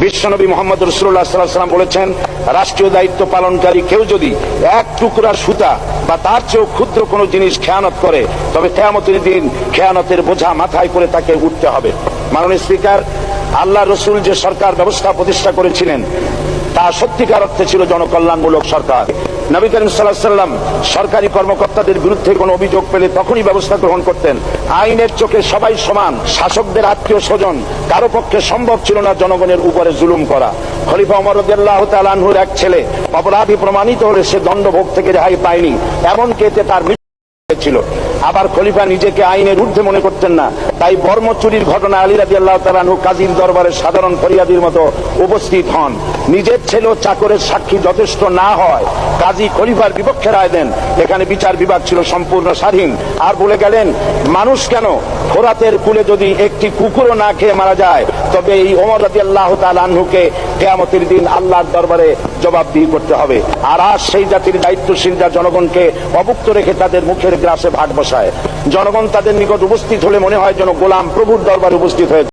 বিশ্বনবী মুহাম্মদ রাসূলুল্লাহ সাল্লাল্লাহু আলাইহি ওয়াসাল্লাম বলেছেন, রাষ্ট্রীয় দায়িত্ব পালনকারী কেউ যদি এক টুকরা সুতা বা তার চেয়েও ক্ষুদ্র কোনো জিনিস খেয়ানত করে, তবে কিয়ামতের দিন খেয়ানতের বোঝা মাথায় করে তাকে উঠতে হবে। মাননীয় স্পিকার, আল্লাহ রসুল যে সরকার ব্যবস্থা প্রতিষ্ঠা করেছিলেন তা সত্যিকার অর্থে ছিল জনকল্যাণমূলক সরকার। নবী করিম সাল্লাল্লাহু আলাইহি ওয়াসাল্লাম সরকারি কর্মকর্তাদের বিরুদ্ধে কোনো অভিযোগ পেলে তখনই ব্যবস্থা গ্রহণ করতেন। আইনের চোখে সবাই সমান, শাসকদের আত্মীয় স্বজন কারো পক্ষে সম্ভব ছিল না জনগণের উপরে জুলুম করা। খলিফা ওমর রাদিয়াল্লাহু তাআলা আনহুর এক ছেলে অপরাধী প্রমাণিত হলে সে দণ্ডভোগ থেকে রেহাই পায়নি, এমনকি এতে তার ছিল। আবার খলিফা নিজেকে আইনের ঊর্ধ্বে মনে করতেন না, তাই বর্ম চুরির ঘটনা আলী রাদিয়াল্লাহু তাআলা আনহু কাজীর দরবারে সাধারণ ফরিয়াদির মতো উপস্থিত হন। নিজের ছেলে ও চাকরের সাক্ষী যথেষ্ট না হয় কাজী খলিফার বিপক্ষে রায় দেন। এখানে বিচার বিভাগ ছিল সম্পূর্ণ স্বাধীন। আর বলে গেলেন, মানুষ কেন, ফোরাতের কূলে যদি একটি কুকুরও না খেয়ে মারা যায়, তবে এই ওমর রাদিয়াল্লাহু তাআলা আনহুকে কিয়ামতের দিন আল্লাহর দরবারে জবাবদিহি করতে হবে। আর আজ সেই জাতির দায়িত্বশীলরা জনগণকে অভুক্ত রেখে তাদের মুখের গ্রাসে ভাগ বসায়। জনগণ তাদের নিকট উপস্থিত হলে মনে হয় যেন গোলাম প্রভুর দরবারে উপস্থিত হয়েছে।